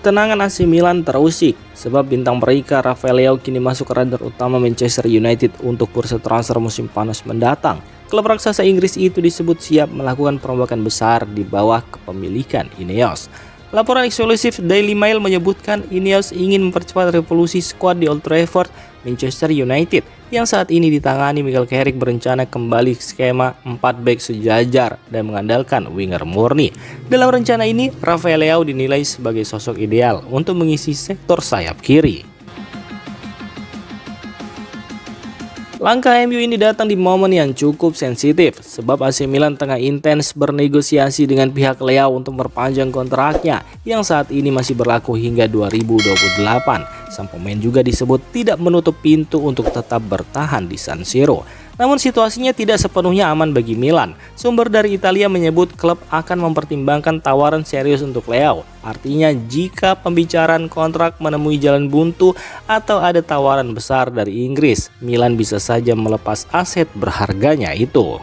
Ketenangan AC Milan terusik sebab bintang mereka Rafael Leao kini masuk ke radar utama Manchester United untuk bursa transfer musim panas mendatang. Klub raksasa Inggris itu disebut siap melakukan perombakan besar di bawah kepemilikan Ineos. Laporan eksklusif Daily Mail menyebutkan Ineos ingin mempercepat revolusi skuad di Old Trafford, Manchester United, yang saat ini ditangani Michael Carrick berencana kembali skema 4 back sejajar dan mengandalkan winger murni. Dalam rencana ini, Rafael Leao dinilai sebagai sosok ideal untuk mengisi sektor sayap kiri. Langkah MU ini datang di momen yang cukup sensitif sebab AC Milan tengah intens bernegosiasi dengan pihak Leao untuk memperpanjang kontraknya yang saat ini masih berlaku hingga 2028. Sang pemain juga disebut tidak menutup pintu untuk tetap bertahan di San Siro. Namun situasinya tidak sepenuhnya aman bagi Milan. Sumber dari Italia menyebut klub akan mempertimbangkan tawaran serius untuk Leao. Artinya jika pembicaraan kontrak menemui jalan buntu atau ada tawaran besar dari Inggris, Milan bisa saja melepas aset berharganya itu.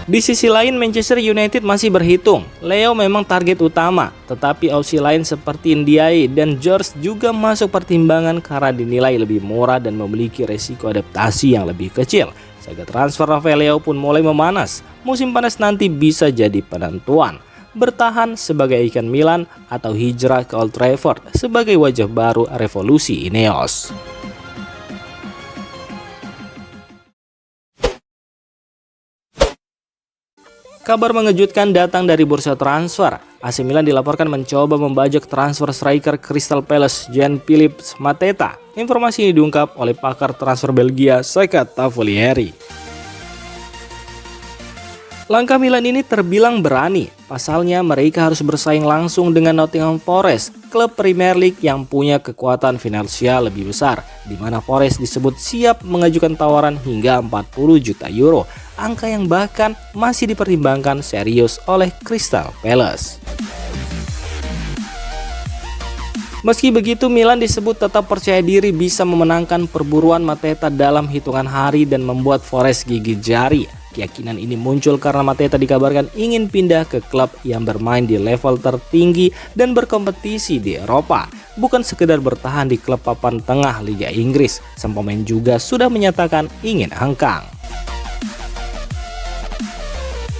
Di sisi lain, Manchester United masih berhitung. Leao memang target utama, tetapi opsi lain seperti Ndiaye dan George juga masuk pertimbangan karena dinilai lebih murah dan memiliki resiko adaptasi yang lebih kecil. Saga transfer Rafael Leao pun mulai memanas. Musim panas nanti bisa jadi penentuan. Bertahan sebagai ikon Milan atau hijrah ke Old Trafford sebagai wajah baru revolusi Ineos. Kabar mengejutkan datang dari bursa transfer. AC Milan dilaporkan mencoba membajak transfer striker Crystal Palace Jean-Philippe Mateta. Informasi ini diungkap oleh pakar transfer Belgia Seka Tavolieri. Langkah Milan ini terbilang berani. Pasalnya mereka harus bersaing langsung dengan Nottingham Forest, klub Premier League yang punya kekuatan finansial lebih besar, di mana Forest disebut siap mengajukan tawaran hingga 40 juta euro, angka yang bahkan masih dipertimbangkan serius oleh Crystal Palace. Meski begitu, Milan disebut tetap percaya diri bisa memenangkan perburuan Mateta dalam hitungan hari dan membuat Forest gigit jari. Keyakinan ini muncul karena Mateta dikabarkan ingin pindah ke klub yang bermain di level tertinggi dan berkompetisi di Eropa, bukan sekedar bertahan di klub papan tengah Liga Inggris. Sang pemain juga sudah menyatakan ingin hengkang.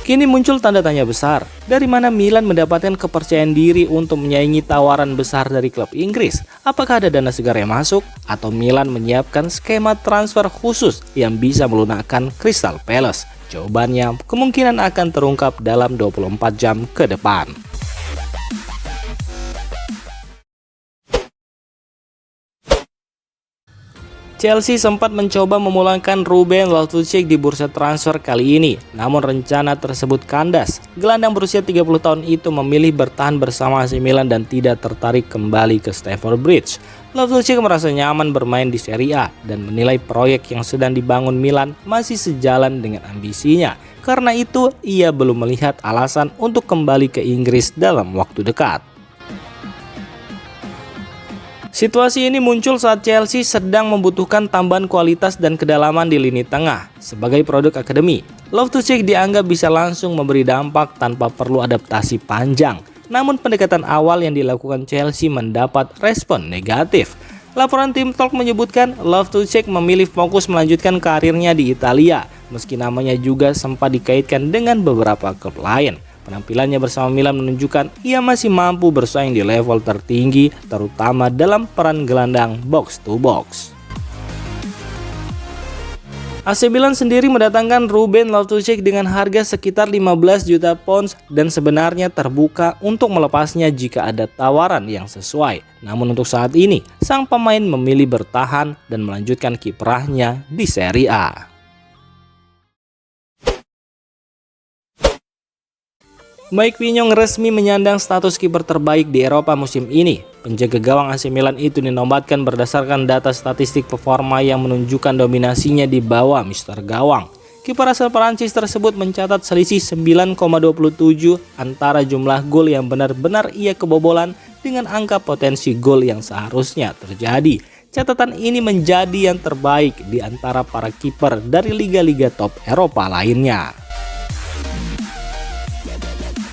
Kini muncul tanda tanya besar, dari mana Milan mendapatkan kepercayaan diri untuk menyaingi tawaran besar dari klub Inggris? Apakah ada dana segar yang masuk? Atau Milan menyiapkan skema transfer khusus yang bisa melunakkan Crystal Palace? Jawabannya kemungkinan akan terungkap dalam 24 jam ke depan. Chelsea sempat mencoba memulangkan Ruben Loftus-Cheek di bursa transfer kali ini, namun rencana tersebut kandas. Gelandang berusia 30 tahun itu memilih bertahan bersama AC Milan dan tidak tertarik kembali ke Stamford Bridge. Loftus-Cheek merasa nyaman bermain di Serie A dan menilai proyek yang sedang dibangun Milan masih sejalan dengan ambisinya. Karena itu, ia belum melihat alasan untuk kembali ke Inggris dalam waktu dekat. Situasi ini muncul saat Chelsea sedang membutuhkan tambahan kualitas dan kedalaman di lini tengah. Sebagai produk akademi, Loftus-Cheek dianggap bisa langsung memberi dampak tanpa perlu adaptasi panjang. Namun pendekatan awal yang dilakukan Chelsea mendapat respon negatif. Laporan Team Talk menyebutkan Loftus-Cheek memilih fokus melanjutkan karirnya di Italia, meski namanya juga sempat dikaitkan dengan beberapa klub lain. Penampilannya bersama Milan menunjukkan ia masih mampu bersaing di level tertinggi, terutama dalam peran gelandang box to box. AC Milan sendiri mendatangkan Ruben Loftus-Cheek dengan harga sekitar 15 juta pounds dan sebenarnya terbuka untuk melepasnya jika ada tawaran yang sesuai. Namun untuk saat ini, sang pemain memilih bertahan dan melanjutkan kiprahnya di Serie A. Mike Maignan resmi menyandang status kiper terbaik di Eropa musim ini. Penjaga gawang AC Milan itu dinobatkan berdasarkan data statistik performa yang menunjukkan dominasinya di bawah Mister Gawang. Kiper asal Prancis tersebut mencatat selisih 9,27 antara jumlah gol yang benar-benar ia kebobolan dengan angka potensi gol yang seharusnya terjadi. Catatan ini menjadi yang terbaik di antara para kiper dari liga-liga top Eropa lainnya.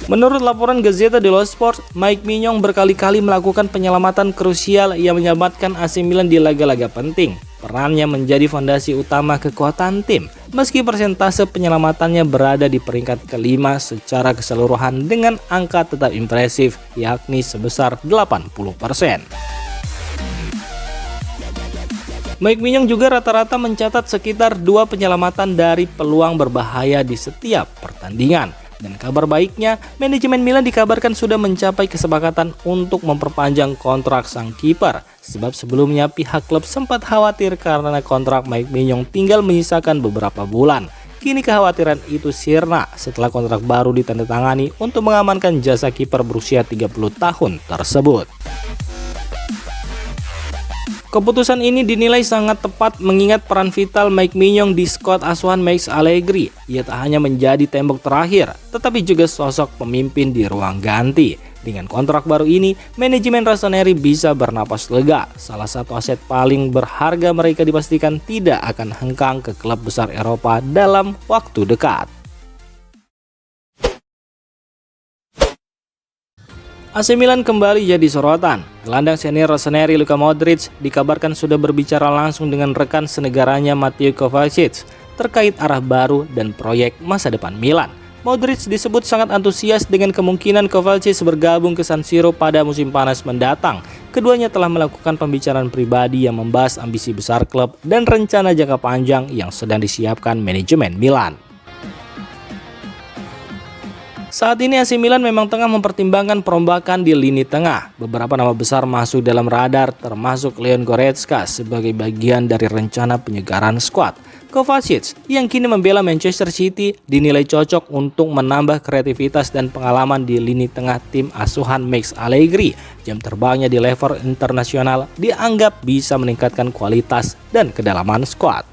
Menurut laporan Gazzetta dello Sport, Mike Maignan berkali-kali melakukan penyelamatan krusial yang menyelamatkan AC Milan di laga-laga penting. Perannya menjadi fondasi utama kekuatan tim, meski persentase penyelamatannya berada di peringkat kelima secara keseluruhan dengan angka tetap impresif, yakni sebesar 80%. Mike Maignan juga rata-rata mencatat sekitar 2 penyelamatan dari peluang berbahaya di setiap pertandingan. Dan kabar baiknya, manajemen Milan dikabarkan sudah mencapai kesepakatan untuk memperpanjang kontrak sang kiper. Sebab sebelumnya pihak klub sempat khawatir karena kontrak Mike Maignan tinggal menyisakan beberapa bulan. Kini kekhawatiran itu sirna setelah kontrak baru ditandatangani untuk mengamankan jasa kiper berusia 30 tahun tersebut. Keputusan ini dinilai sangat tepat mengingat peran vital Mike Maignan di skuad asuhan Max Allegri. Ia tak hanya menjadi tembok terakhir, tetapi juga sosok pemimpin di ruang ganti. Dengan kontrak baru ini, manajemen Rossoneri bisa bernapas lega. Salah satu aset paling berharga mereka dipastikan tidak akan hengkang ke klub besar Eropa dalam waktu dekat. AC Milan kembali jadi sorotan. Gelandang senior Rossoneri Luka Modric dikabarkan sudah berbicara langsung dengan rekan senegaranya Mateo Kovacic terkait arah baru dan proyek masa depan Milan. Modric disebut sangat antusias dengan kemungkinan Kovacic bergabung ke San Siro pada musim panas mendatang. Keduanya telah melakukan pembicaraan pribadi yang membahas ambisi besar klub dan rencana jangka panjang yang sedang disiapkan manajemen Milan. Saat ini AC Milan memang tengah mempertimbangkan perombakan di lini tengah. Beberapa nama besar masuk dalam radar, termasuk Leon Goretzka sebagai bagian dari rencana penyegaran skuad. Kovacic yang kini membela Manchester City dinilai cocok untuk menambah kreativitas dan pengalaman di lini tengah tim asuhan Max Allegri. Jam terbangnya di level internasional dianggap bisa meningkatkan kualitas dan kedalaman skuad.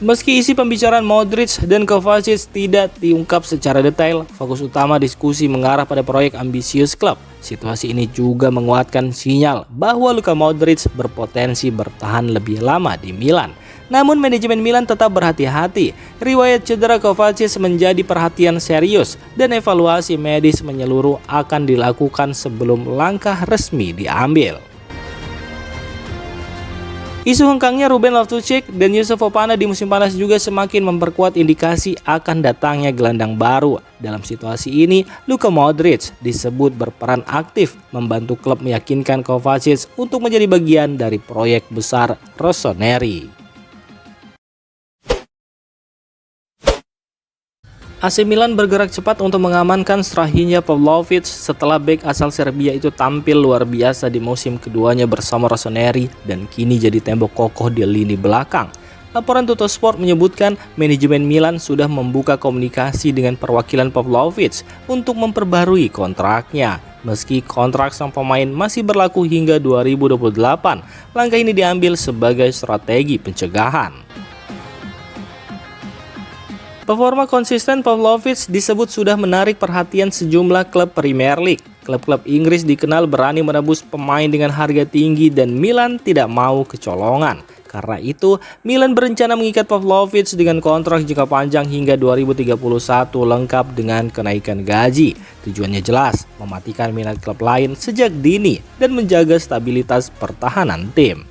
Meski isi pembicaraan Modric dan Kovacic tidak diungkap secara detail, fokus utama diskusi mengarah pada proyek ambisius klub. Situasi ini juga menguatkan sinyal bahwa Luka Modric berpotensi bertahan lebih lama di Milan. Namun manajemen Milan tetap berhati-hati. Riwayat cedera Kovacic menjadi perhatian serius dan evaluasi medis menyeluruh akan dilakukan sebelum langkah resmi diambil. Isu hengkangnya Ruben Loftus-Cheek dan Youssouf Fofana di musim panas juga semakin memperkuat indikasi akan datangnya gelandang baru. Dalam situasi ini, Luka Modric disebut berperan aktif membantu klub meyakinkan Kovacic untuk menjadi bagian dari proyek besar Rossoneri. AC Milan bergerak cepat untuk mengamankan Strahinja Pavlovic setelah bek asal Serbia itu tampil luar biasa di musim keduanya bersama Rossoneri dan kini jadi tembok kokoh di lini belakang. Laporan Tuttosport menyebutkan manajemen Milan sudah membuka komunikasi dengan perwakilan Pavlovic untuk memperbarui kontraknya. Meski kontrak sang pemain masih berlaku hingga 2028, langkah ini diambil sebagai strategi pencegahan. Performa konsisten Pavlovic disebut sudah menarik perhatian sejumlah klub Premier League. Klub-klub Inggris dikenal berani menebus pemain dengan harga tinggi dan Milan tidak mau kecolongan. Karena itu, Milan berencana mengikat Pavlovic dengan kontrak jangka panjang hingga 2031 lengkap dengan kenaikan gaji. Tujuannya jelas, mematikan minat klub lain sejak dini dan menjaga stabilitas pertahanan tim.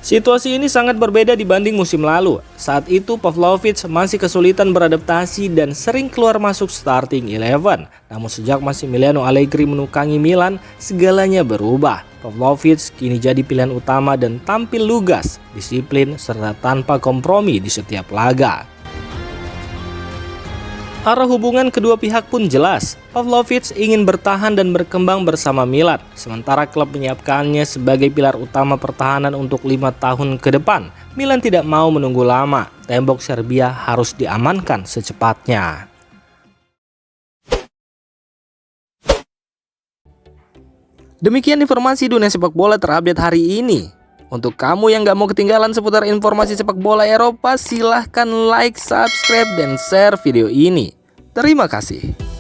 Situasi ini sangat berbeda dibanding musim lalu. Saat itu Pavlovic masih kesulitan beradaptasi dan sering keluar masuk starting 11. Namun sejak Massimiliano Allegri menukangi Milan, segalanya berubah. Pavlovic kini jadi pilihan utama dan tampil lugas, disiplin, serta tanpa kompromi di setiap laga. Arah hubungan kedua pihak pun jelas. Pavlovic ingin bertahan dan berkembang bersama Milan, sementara klub menyiapkannya sebagai pilar utama pertahanan untuk 5 tahun ke depan. Milan tidak mau menunggu lama, tembok Serbia harus diamankan secepatnya. Demikian informasi dunia sepak bola terupdate hari ini. Untuk kamu yang gak mau ketinggalan seputar informasi sepak bola Eropa, silahkan like, subscribe, dan share video ini. Terima kasih.